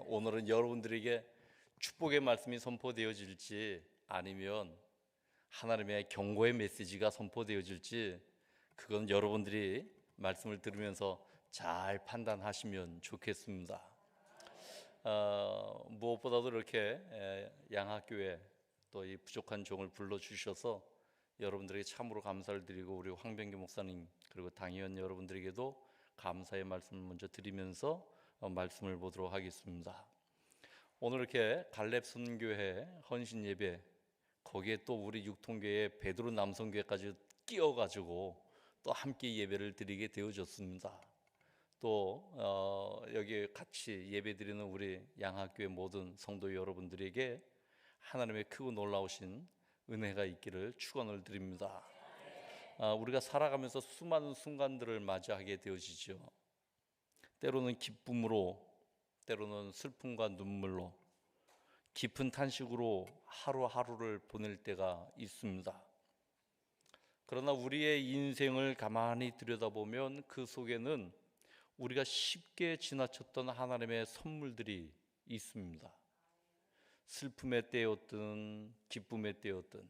오늘은 여러분들에게 축복의 말씀이 선포되어질지 아니면 하나님의 경고의 메시지가 선포되어질지 그건 여러분들이 말씀을 들으면서 잘 판단하시면 좋겠습니다. 무엇보다도 이렇게 양학교에 또 이 부족한 종을 불러주셔서 여러분들에게 참으로 감사를 드리고 우리 황병기 목사님 그리고 당의원 여러분들에게도 감사의 말씀을 먼저 드리면서 말씀을 보도록 하겠습니다. 오늘 이렇게 갈렙 선교회 헌신 예배 거기에 또 우리 육통교회 베드로 남성교회까지 끼어가지고 또 함께 예배를 드리게 되어졌습니다. 또 여기 같이 예배드리는 우리 양학교회 모든 성도 여러분들에게 하나님의 크고 놀라우신 은혜가 있기를 축원을 드립니다. 우리가 살아가면서 수많은 순간들을 맞이하게 되어지죠. 때로는 기쁨으로, 때로는 슬픔과 눈물로, 깊은 탄식으로 하루하루를 보낼 때가 있습니다. 그러나 우리의 인생을 가만히 들여다보면 그 속에는 우리가 쉽게 지나쳤던 하나님의 선물들이 있습니다. 슬픔의 때였든 기쁨의 때였든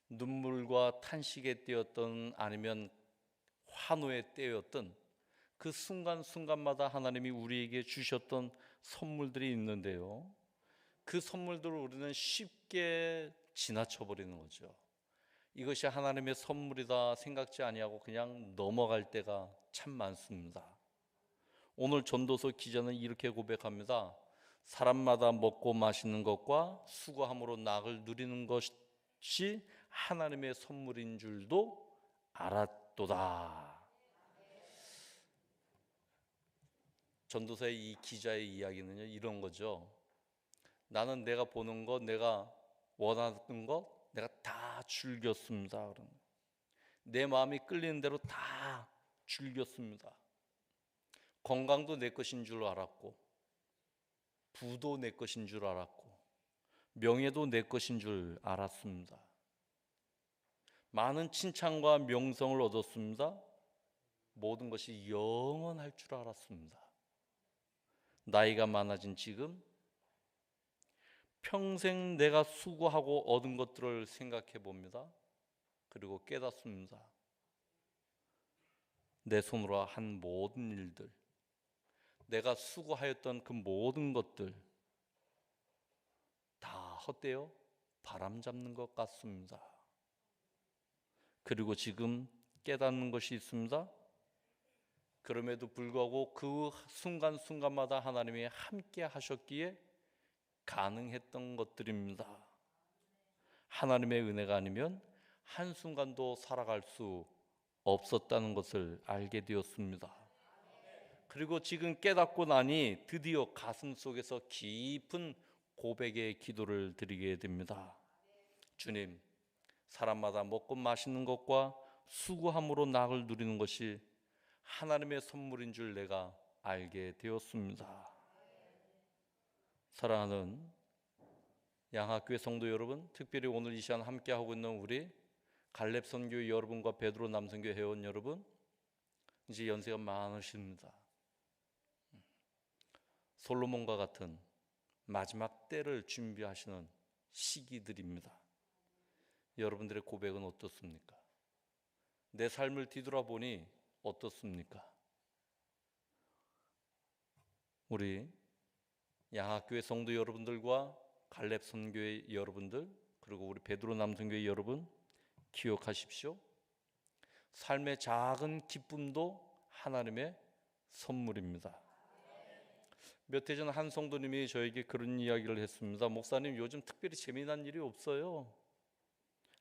눈물과 탄식의 때였든 아니면 환호의 때였든 그 순간순간마다 하나님이 우리에게 주셨던 선물들이 있는데요, 그 선물들을 우리는 쉽게 지나쳐버리는 거죠. 이것이 하나님의 선물이다 생각지 아니하고 그냥 넘어갈 때가 참 많습니다. 오늘 전도서 기자는 이렇게 고백합니다. 사람마다 먹고 마시는 것과 수고함으로 낙을 누리는 것이 하나님의 선물인 줄도 알았도다. 전도서의 이 기자의 이야기는요, 이런 거죠. 나는 내가 보는 것, 내가 원하는 것, 내가 다 즐겼습니다. 내 마음이 끌리는 대로 다 즐겼습니다. 건강도 내 것인 줄 알았고, 부도 내 것인 줄 알았고, 명예도 내 것인 줄 알았습니다. 많은 칭찬과 명성을 얻었습니다. 모든 것이 영원할 줄 알았습니다. 나이가 많아진 지금 평생 내가 수고하고 얻은 것들을 생각해 봅니다. 그리고 깨닫습니다. 내 손으로 한 모든 일들, 내가 수고하였던 그 모든 것들 다 헛되어 바람 잡는 것 같습니다. 그리고 지금 깨닫는 것이 있습니다. 그럼에도 불구하고 그 순간순간마다 하나님이 함께 하셨기에 가능했던 것들입니다. 하나님의 은혜가 아니면 한순간도 살아갈 수 없었다는 것을 알게 되었습니다. 그리고 지금 깨닫고 나니 드디어 가슴 속에서 깊은 고백의 기도를 드리게 됩니다. 주님, 사람마다 먹고 마시는 것과 수고함으로 낙을 누리는 것이 하나님의 선물인 줄 내가 알게 되었습니다. 사랑하는 양학교회 성도 여러분, 특별히 오늘 이 시간 함께하고 있는 우리 갈렙 선교회 여러분과 베드로 남선교회 회원 여러분, 이제 연세가 많으십니다. 솔로몬과 같은 마지막 때를 준비하시는 시기들입니다. 여러분들의 고백은 어떻습니까? 내 삶을 뒤돌아보니 어떻습니까? 우리 양학교회 성도 여러분들과 갈렙 선교회 여러분들, 그리고 우리 베드로 남선교회 여러분, 기억하십시오. 삶의 작은 기쁨도 하나님의 선물입니다. 몇 해 전 한 성도님이 저에게 그런 이야기를 했습니다. 목사님, 요즘 특별히 재미난 일이 없어요.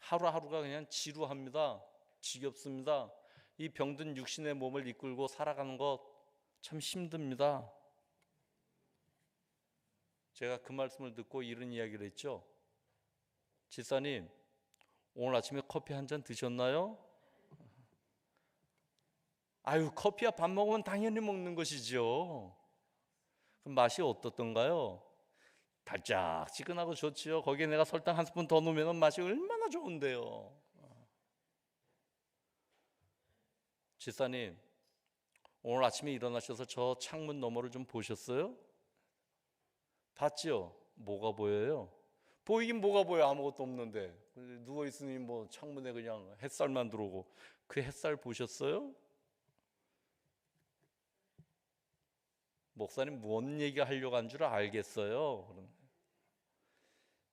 하루하루가 그냥 지루합니다. 지겹습니다. 이 병든 육신의 몸을 이끌고 살아가는 것 참 힘듭니다. 제가 그 말씀을 듣고 이런 이야기를 했죠. 집사님, 오늘 아침에 커피 한 잔 드셨나요? 아유, 커피와 밥 먹으면 당연히 먹는 것이죠. 그럼 맛이 어떻던가요? 달짝지근하고 좋지요. 거기에 내가 설탕 한 스푼 더 넣으면 맛이 얼마나 좋은데요. 집사님, 오늘 아침에 일어나셔서 저 창문 너머를 좀 보셨어요? 봤죠? 뭐가 보여요? 보이긴 뭐가 보여? 아무것도 없는데. 누워 있으니 뭐 창문에 그냥 햇살만 들어오고. 그 햇살 보셨어요? 목사님 뭔 얘기 하려고 한 줄 알겠어요?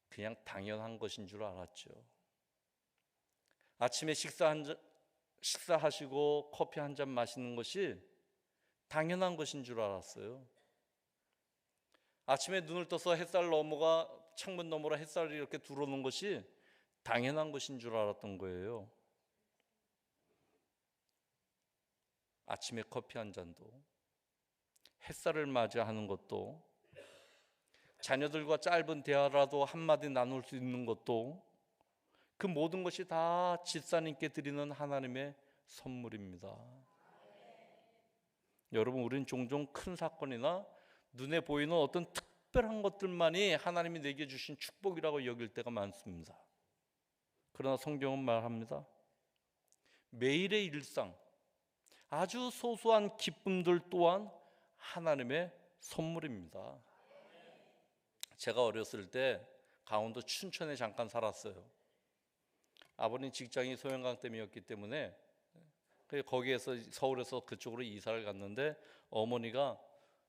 그냥 당연한 것인 줄 알았죠. 아침에 식사하시고 커피 한 잔 마시는 것이 당연한 것인 줄 알았어요. 아침에 눈을 떠서 창문 너머로 햇살이 이렇게 들어오는 것이 당연한 것인 줄 알았던 거예요. 아침에 커피 한 잔도, 햇살을 맞이하는 것도, 자녀들과 짧은 대화라도 한마디 나눌 수 있는 것도, 그 모든 것이 다 집사님께 드리는 하나님의 선물입니다. 여러분, 우리는 종종 큰 사건이나 눈에 보이는 어떤 특별한 것들만이 하나님이 내게 주신 축복이라고 여길 때가 많습니다. 그러나 성경은 말합니다. 매일의 일상, 아주 소소한 기쁨들 또한 하나님의 선물입니다. 제가 어렸을 때 강원도 춘천에 잠깐 살았어요. 아버님 직장이 소형강댐이었기 때문에 거기에서 서울에서 그쪽으로 이사를 갔는데 어머니가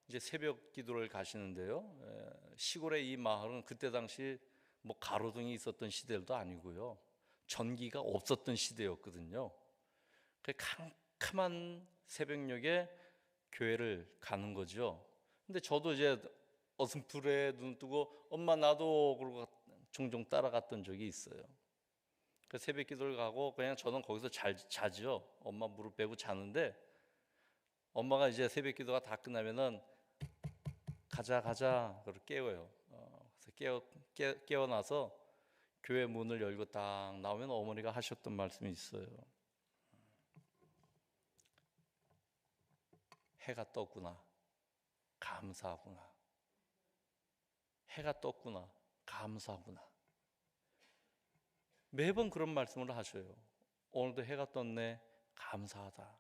이제 새벽 기도를 가시는데요. 시골의 이 마을은 그때 당시 뭐 가로등이 있었던 시대도 아니고요. 전기가 없었던 시대였거든요. 그 캄캄한 새벽녘에 교회를 가는 거죠. 근데 저도 이제 어슴풀에 눈 뜨고 엄마 나도 그러고 종종 따라갔던 적이 있어요. 그 새벽 기도를 가고 그냥 저는 거기서 자죠. 엄마 무릎 베고 자는데 엄마가 이제 새벽 기도가 다 끝나면은 가자 그러고 깨워요. 그래서 깨어나서 교회 문을 열고 딱 나오면 어머니가 하셨던 말씀이 있어요. 해가 떴구나, 감사하구나. 해가 떴구나, 감사하구나. 매번 그런 말씀을 하셔요. 오늘도 해가 떴네, 감사하다.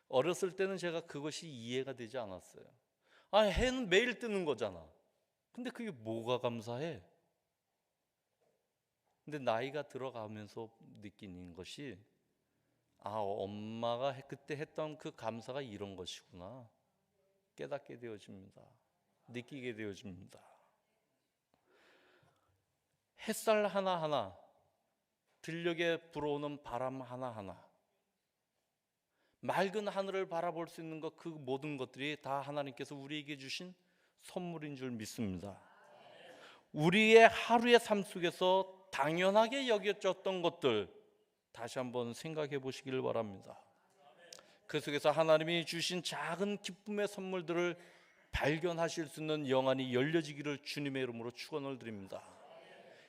어렸을 때는 제가 그것이 이해가 되지 않았어요. 해는 매일 뜨는 거잖아. 근데 그게 뭐가 감사해? 근데 나이가 들어가면서 느끼는 것이 엄마가 그때 했던 그 감사가 이런 것이구나. 깨닫게 되어집니다. 느끼게 되어집니다. 햇살 하나하나, 들녘에 불어오는 바람 하나하나, 맑은 하늘을 바라볼 수 있는 것, 그 모든 것들이 다 하나님께서 우리에게 주신 선물인 줄 믿습니다. 우리의 하루의 삶 속에서 당연하게 여겨졌던 것들 다시 한번 생각해 보시길 바랍니다. 그 속에서 하나님이 주신 작은 기쁨의 선물들을 발견하실 수 있는 영안이 열려지기를 주님의 이름으로 축원을 드립니다.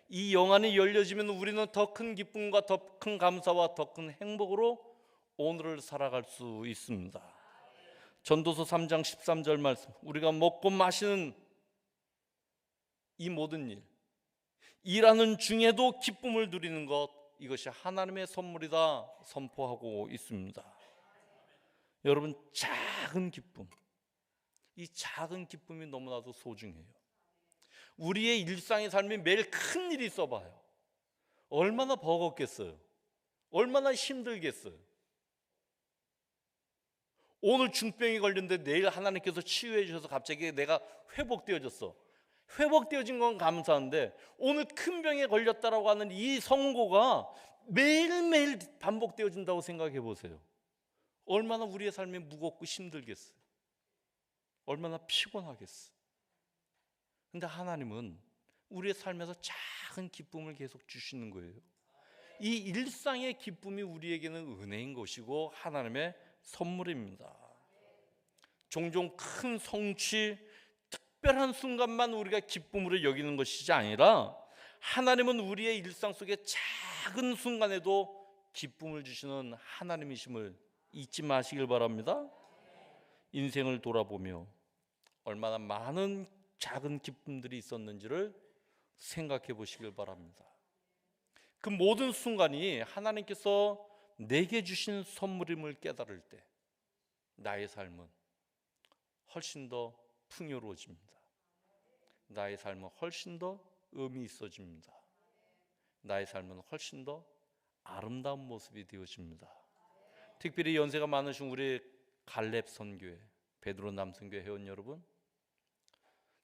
이 영안이 열려지면 우리는 더 큰 기쁨과 더 큰 감사와 더 큰 행복으로 오늘을 살아갈 수 있습니다. 전도서 3장 13절 말씀, 우리가 먹고 마시는 이 모든 일, 일하는 중에도 기쁨을 누리는 것, 이것이 하나님의 선물이다 선포하고 있습니다. 여러분, 작은 기쁨, 이 작은 기쁨이 너무나도 소중해요. 우리의 일상의 삶이 매일 큰 일이 있어봐요. 얼마나 버겁겠어요. 얼마나 힘들겠어요. 오늘 중병이 걸렸는데 내일 하나님께서 치유해 주셔서 갑자기 내가 회복되어졌어. 회복되어진 건 감사한데 오늘 큰 병에 걸렸다라고 하는 이 선고가 매일매일 반복되어진다고 생각해 보세요. 얼마나 우리의 삶이 무겁고 힘들겠어요. 얼마나 피곤하겠어요. 근데 하나님은 우리의 삶에서 작은 기쁨을 계속 주시는 거예요. 이 일상의 기쁨이 우리에게는 은혜인 것이고 하나님의 선물입니다. 종종 큰 성취, 특별한 순간만 우리가 기쁨으로 여기는 것이지 아니라 하나님은 우리의 일상 속에 작은 순간에도 기쁨을 주시는 하나님이심을 잊지 마시길 바랍니다. 인생을 돌아보며 얼마나 많은 작은 기쁨들이 있었는지를 생각해 보시길 바랍니다. 그 모든 순간이 하나님께서 내게 주신 선물임을 깨달을 때 나의 삶은 훨씬 더 풍요로워집니다. 나의 삶은 훨씬 더 의미 있어집니다. 나의 삶은 훨씬 더 아름다운 모습이 되어집니다. 특별히 연세가 많으신 우리 갈렙 선교회, 베드로 남선교회 회원 여러분,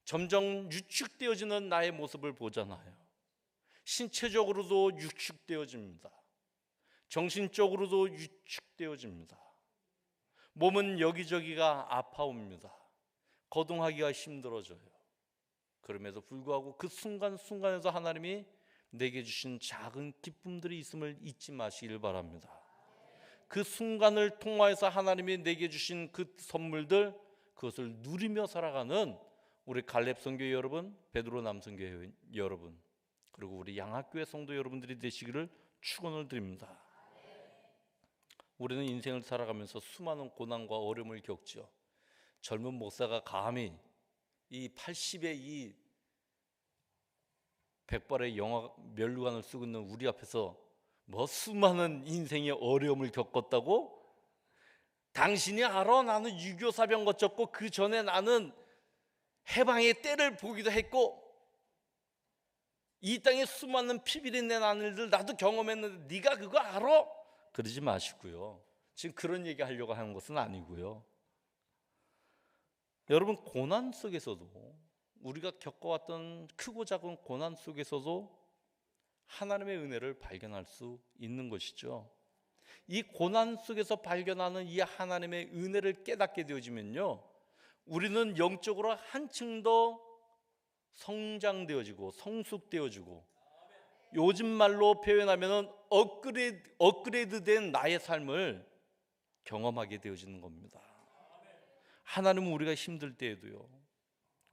점점 유축되어지는 나의 모습을 보잖아요. 신체적으로도 유축되어집니다. 정신적으로도 유축되어집니다. 몸은 여기저기가 아파옵니다. 거동하기가 힘들어져요. 그럼에도 불구하고 그 순간순간에도 하나님이 내게 주신 작은 기쁨들이 있음을 잊지 마시길 바랍니다. 그 순간을 통하여서 하나님이 내게 주신 그 선물들, 그것을 누리며 살아가는 우리 갈렙 선교회 여러분, 베드로 남선교회 여러분, 그리고 우리 양학교회 성도 여러분들이 되시기를 축원을 드립니다. 우리는 인생을 살아가면서 수많은 고난과 어려움을 겪죠. 젊은 목사가 감히 이 80의 이 백발의 면류관을 쓰고 있는 우리 앞에서 뭐 수많은 인생의 어려움을 겪었다고? 당신이 알아? 나는 유교사병 거쳤고 그 전에 나는 해방의 때를 보기도 했고 이 땅에 수많은 피비린 내 나늘들 나도 경험했는데 네가 그거 알아? 그러지 마시고요. 지금 그런 얘기 하려고 하는 것은 아니고요. 여러분, 고난 속에서도, 우리가 겪어왔던 크고 작은 고난 속에서도 하나님의 은혜를 발견할 수 있는 것이죠. 이 고난 속에서 발견하는 이 하나님의 은혜를 깨닫게 되어지면요, 우리는 영적으로 한층 더 성장되어지고 성숙되어지고, 요즘 말로 표현하면 업그레이드된 나의 삶을 경험하게 되어지는 겁니다. 하나님은 우리가 힘들 때에도요,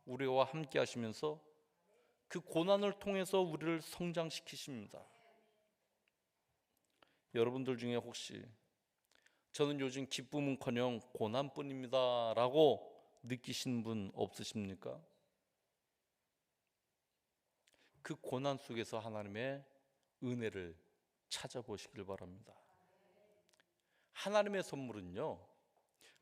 우리와 함께 하시면서 그 고난을 통해서 우리를 성장시키십니다. 여러분들 중에 혹시 저는 요즘 기쁨은커녕 고난뿐입니다 라고 느끼시는 분 없으십니까? 그 고난 속에서 하나님의 은혜를 찾아보시길 바랍니다. 하나님의 선물은요,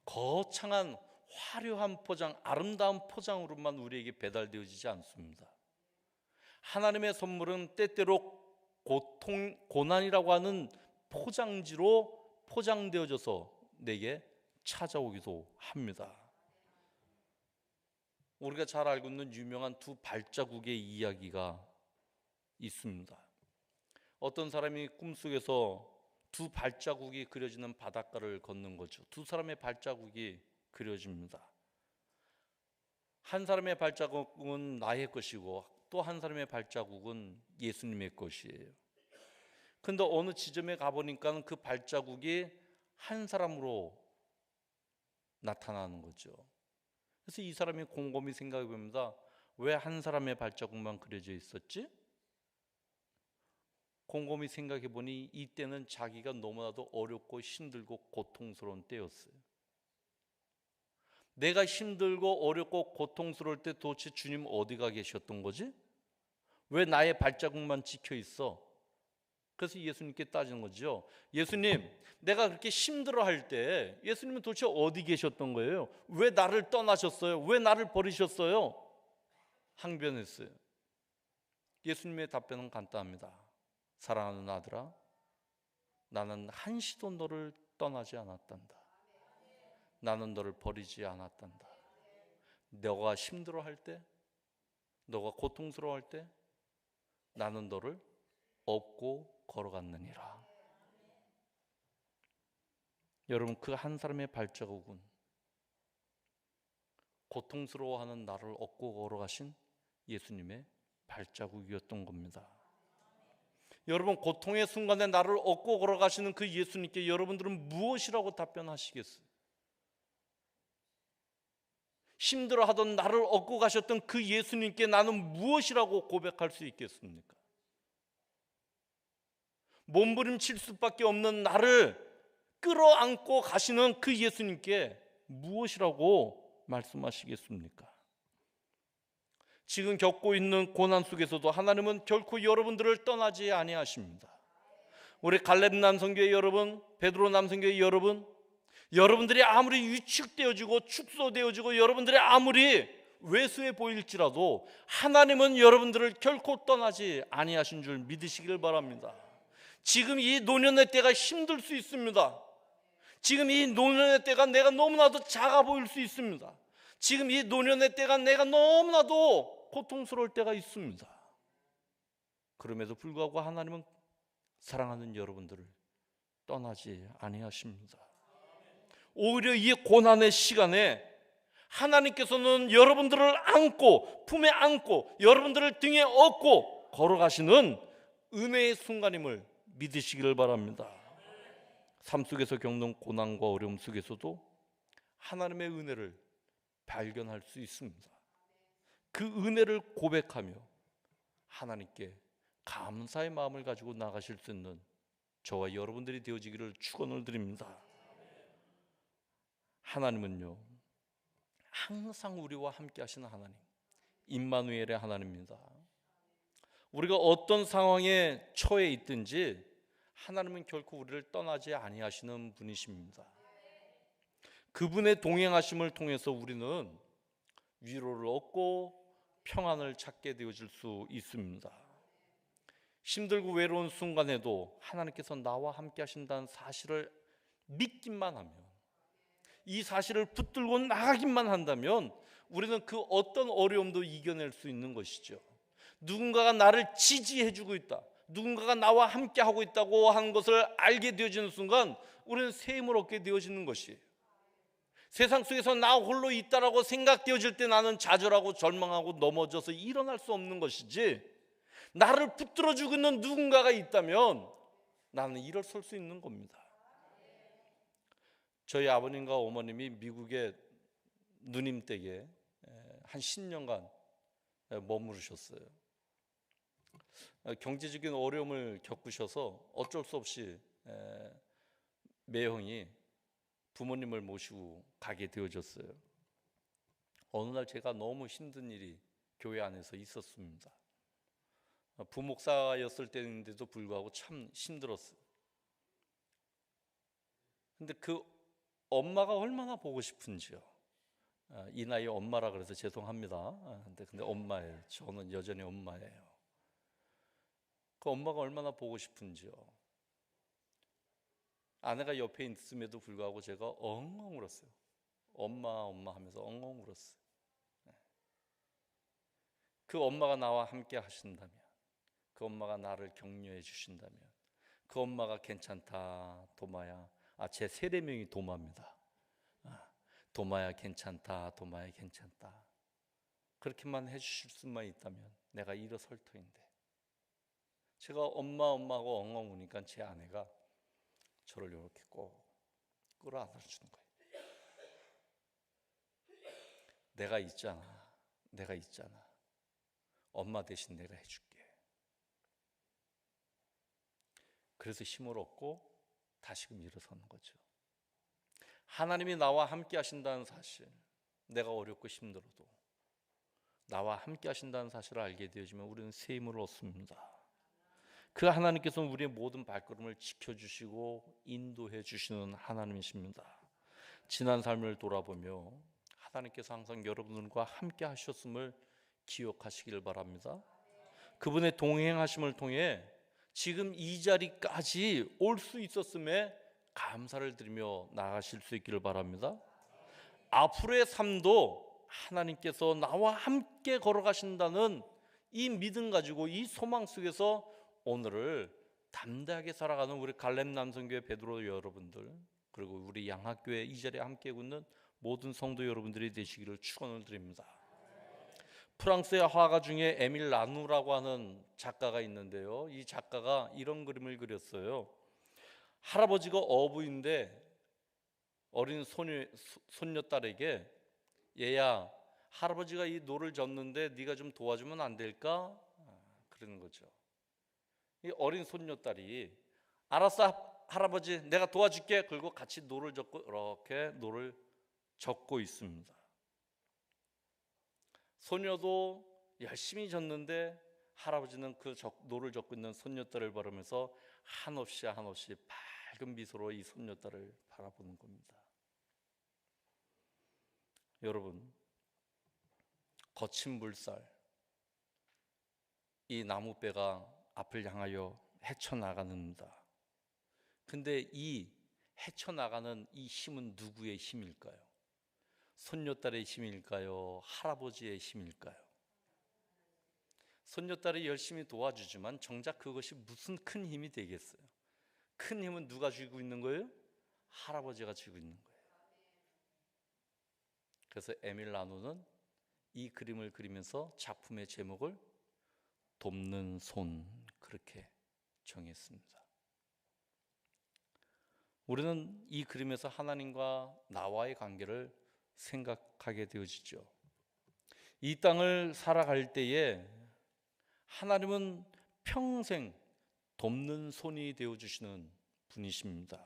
거창한 화려한 포장, 아름다운 포장으로만 우리에게 배달되어지지 않습니다. 하나님의 선물은 때때로 고난이라고 하는 포장지로 포장되어져서 내게 찾아오기도 합니다. 우리가 잘 알고 있는 유명한 두 발자국의 이야기가 있습니다. 어떤 사람이 꿈속에서 두 발자국이 그려지는 바닷가를 걷는 거죠. 두 사람의 발자국이 그려집니다. 한 사람의 발자국은 나의 것이고 또 한 사람의 발자국은 예수님의 것이에요. 근데 어느 지점에 가보니까 그 발자국이 한 사람으로 나타나는 거죠. 그래서 이 사람이 곰곰이 생각해 봅니다. 왜 한 사람의 발자국만 그려져 있었지? 곰곰이 생각해 보니 이때는 자기가 너무나도 어렵고 힘들고 고통스러운 때였어요. 내가 힘들고 어렵고 고통스러울 때 도대체 주님 어디가 계셨던 거지? 왜 나의 발자국만 찍혀 있어? 그래서 예수님께 따지는 거죠. 예수님, 내가 그렇게 힘들어할 때 예수님은 도대체 어디 계셨던 거예요? 왜 나를 떠나셨어요? 왜 나를 버리셨어요? 항변했어요. 예수님의 답변은 간단합니다. 사랑하는 아들아, 나는 한시도 너를 떠나지 않았단다. 나는 너를 버리지 않았단다. 너가 힘들어할 때, 너가 고통스러워할 때 나는 너를 업고 걸어갔느니라. 여러분, 그 한 사람의 발자국은 고통스러워하는 나를 업고 걸어가신 예수님의 발자국이었던 겁니다. 여러분, 고통의 순간에 나를 업고 걸어가시는 그 예수님께 여러분들은 무엇이라고 답변하시겠어요? 힘들어하던 나를 업고 가셨던 그 예수님께 나는 무엇이라고 고백할 수 있겠습니까? 몸부림칠 수밖에 없는 나를 끌어안고 가시는 그 예수님께 무엇이라고 말씀하시겠습니까? 지금 겪고 있는 고난 속에서도 하나님은 결코 여러분들을 떠나지 아니하십니다. 우리 갈렙 남성교회 여러분, 베드로 남성교회 여러분, 여러분들이 아무리 위축되어지고 축소되어지고 여러분들이 아무리 왜소해 보일지라도 하나님은 여러분들을 결코 떠나지 아니하신 줄 믿으시길 바랍니다. 지금 이 노년의 때가 힘들 수 있습니다. 지금 이 노년의 때가 내가 너무나도 작아 보일 수 있습니다. 지금 이 노년의 때가 내가 너무나도 고통스러울 때가 있습니다. 그럼에도 불구하고 하나님은 사랑하는 여러분들을 떠나지 아니하십니다. 오히려 이 고난의 시간에 하나님께서는 여러분들을 안고 품에 안고 여러분들을 등에 업고 걸어가시는 은혜의 순간임을 믿으시기를 바랍니다. 삶 속에서 겪는 고난과 어려움 속에서도 하나님의 은혜를 발견할 수 있습니다. 그 은혜를 고백하며 하나님께 감사의 마음을 가지고 나가실 수 있는 저와 여러분들이 되어지기를 축원을 드립니다. 하나님은요, 항상 우리와 함께 하시는 하나님, 임마누엘의 하나님입니다. 우리가 어떤 상황에 처해 있든지 하나님은 결코 우리를 떠나지 아니하시는 분이십니다. 그분의 동행하심을 통해서 우리는 위로를 얻고 평안을 찾게 되어질 수 있습니다. 힘들고 외로운 순간에도 하나님께서 나와 함께 하신다는 사실을 믿기만 하면, 이 사실을 붙들고 나가기만 한다면 우리는 그 어떤 어려움도 이겨낼 수 있는 것이죠. 누군가가 나를 지지해주고 있다, 누군가가 나와 함께 하고 있다고 하는 것을 알게 되어지는 순간 우리는 새 힘을 얻게 되어지는 것이에요. 세상 속에서 나 홀로 있다라고 생각되어질 때 나는 좌절하고 절망하고 넘어져서 일어날 수 없는 것이지, 나를 붙들어주고 있는 누군가가 있다면 나는 일어설 수 있는 겁니다. 저희 아버님과 어머님이 미국의 누님 댁에 한 10년간 머무르셨어요. 경제적인 어려움을 겪으셔서 어쩔 수 없이 매형이 부모님을 모시고 가게 되어졌어요. 어느 날 제가 너무 힘든 일이 교회 안에서 있었습니다. 부목사였을 때인데도 불구하고 참 힘들었어요. 근데 그 엄마가 얼마나 보고 싶은지요. 이 나이에 엄마라 그래서 죄송합니다. 근데 엄마예요. 저는 여전히 엄마예요. 그 엄마가 얼마나 보고 싶은지요. 아내가 옆에 있음에도 불구하고 제가 엉엉 울었어요. 엄마 엄마 하면서 엉엉 울었어요. 그 엄마가 나와 함께 하신다면, 그 엄마가 나를 격려해 주신다면, 그 엄마가 괜찮다 도마야, 제 세례명이 도마입니다. 도마야 괜찮다, 도마야 괜찮다, 그렇게만 해주실 수만 있다면 내가 일어설 터인데, 제가 엄마 엄마하고 엉엉 우니까 제 아내가 저를 이렇게 꼭 끌어안아주는 거예요. 내가 있잖아. 엄마 대신 내가 해줄게. 그래서 힘을 얻고 다시금 일어서는 거죠. 하나님이 나와 함께 하신다는 사실, 내가 어렵고 힘들어도 나와 함께 하신다는 사실을 알게 되어지면 우리는 새 힘을 얻습니다. 그 하나님께서는 우리의 모든 발걸음을 지켜주시고 인도해 주시는 하나님이십니다. 지난 삶을 돌아보며 하나님께서 항상 여러분들과 함께 하셨음을 기억하시길 바랍니다. 그분의 동행하심을 통해 지금 이 자리까지 올 수 있었음에 감사를 드리며 나아가실 수 있기를 바랍니다. 앞으로의 삶도 하나님께서 나와 함께 걸어가신다는 이 믿음 가지고, 이 소망 속에서 오늘을 담대하게 살아가는 우리 갈렙 남성교회 베드로 여러분들, 그리고 우리 양학교회 이 자리에 함께 있는 모든 성도 여러분들이 되시기를 축원을 드립니다. 프랑스의 화가 중에 에밀 라누라고 하는 작가가 있는데요, 이 작가가 이런 그림을 그렸어요. 할아버지가 어부인데 어린 손녀딸에게, 얘야, 할아버지가 이 노를 젓는데 네가 좀 도와주면 안 될까? 그러는 거죠. 이 어린 손녀딸이 알았어 할아버지, 내가 도와줄게. 그리고 같이 노를 젓고 이렇게 노를 젓고 있습니다. 소녀도 열심히 젓는데 할아버지는 그 노를 젓고 있는 손녀딸을 바라면서 한없이 밝은 미소로 이 손녀딸을 바라보는 겁니다. 여러분, 거친 물살, 이 나무배가 앞을 향하여 헤쳐나가는다. 근데 이 헤쳐나가는 이 힘은 누구의 힘일까요? 손녀딸의 힘일까요? 할아버지의 힘일까요? 손녀딸이 열심히 도와주지만 정작 그것이 무슨 큰 힘이 되겠어요? 큰 힘은 누가 쥐고 있는 거예요? 할아버지가 쥐고 있는 거예요. 그래서 에밀 나누는 이 그림을 그리면서 작품의 제목을 돕는 손, 그렇게 정했습니다. 우리는 이 그림에서 하나님과 나와의 관계를 생각하게 되어지죠. 이 땅을 살아갈 때에 하나님은 평생 돕는 손이 되어주시는 분이십니다.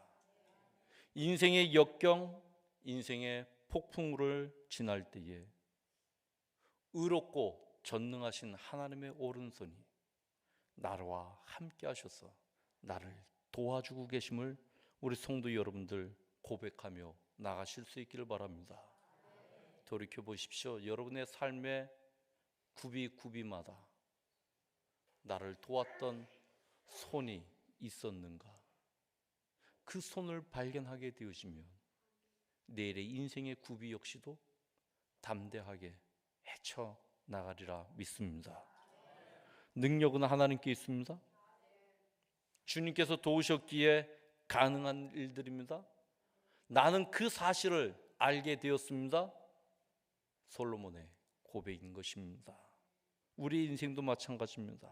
인생의 역경, 인생의 폭풍우를 지날 때에 의롭고 전능하신 하나님의 오른손이 나와 함께 하셔서 나를 도와주고 계심을 우리 성도 여러분들 고백하며 나가실 수 있기를 바랍니다. 돌이켜 보십시오. 여러분의 삶의 구비마다 나를 도왔던 손이 있었는가? 그 손을 발견하게 되어지면 내일의 인생의 구비 역시도 담대하게 헤쳐나가리라 믿습니다. 능력은 하나님께 있습니다. 주님께서 도우셨기에 가능한 일들입니다. 나는 그 사실을 알게 되었습니다. 솔로몬의 고백인 것입니다. 우리 인생도 마찬가지입니다.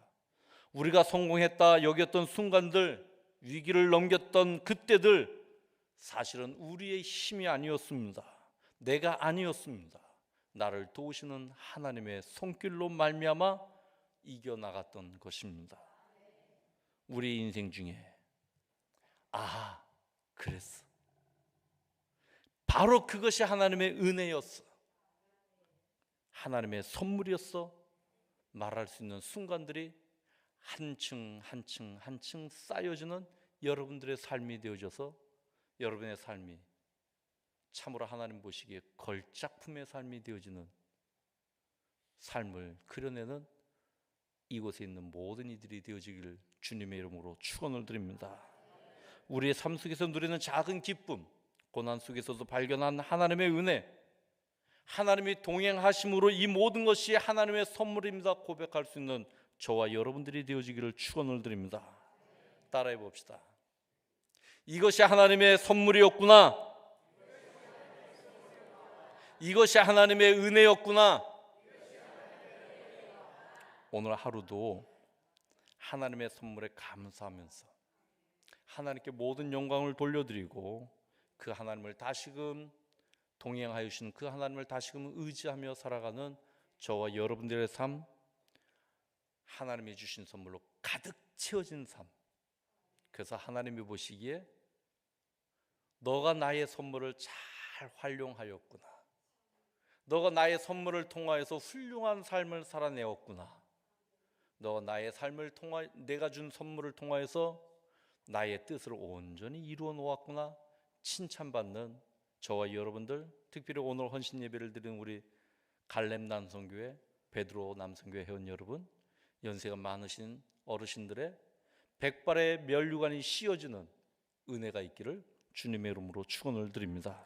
우리가 성공했다 여겼던 순간들, 위기를 넘겼던 그때들, 사실은 우리의 힘이 아니었습니다. 내가 아니었습니다. 나를 도우시는 하나님의 손길로 말미암아 이겨나갔던 것입니다. 우리 인생 중에 그랬어, 바로 그것이 하나님의 은혜였어, 하나님의 선물이었어 말할 수 있는 순간들이 한층 쌓여지는 여러분들의 삶이 되어져서 여러분의 삶이 참으로 하나님 보시기에 걸작품의 삶이 되어지는 삶을 그려내는 이곳에 있는 모든 이들이 되어지기를 주님의 이름으로 축원을 드립니다. 우리의 삶 속에서 누리는 작은 기쁨, 고난 속에서도 발견한 하나님의 은혜, 하나님이 동행하심으로 이 모든 것이 하나님의 선물입니다 고백할 수 있는 저와 여러분들이 되어지기를 축원을 드립니다. 따라해 봅시다. 이것이 하나님의 선물이었구나. 이것이 하나님의 은혜였구나. 오늘 하루도 하나님의 선물에 감사하면서 하나님께 모든 영광을 돌려드리고 그 하나님을 다시금 동행하여 주시는 그 하나님을 다시금 의지하며 살아가는 저와 여러분들의 삶, 하나님이 주신 선물로 가득 채워진 삶, 그래서 하나님이 보시기에 너가 나의 선물을 잘 활용하였구나, 너가 나의 선물을 통하여서 훌륭한 삶을 살아내었구나, 너가 나의 삶을 통하 내가 준 선물을 통하여서 나의 뜻을 온전히 이루어 놓았구나 칭찬받는 저와 여러분들, 특별히 오늘 헌신 예배를 드리는 우리 갈렙 남성교회, 베드로 남성교회 회원 여러분, 연세가 많으신 어르신들의 백발의 면류관이 씌어지는 은혜가 있기를 주님의 이름으로 축원을 드립니다.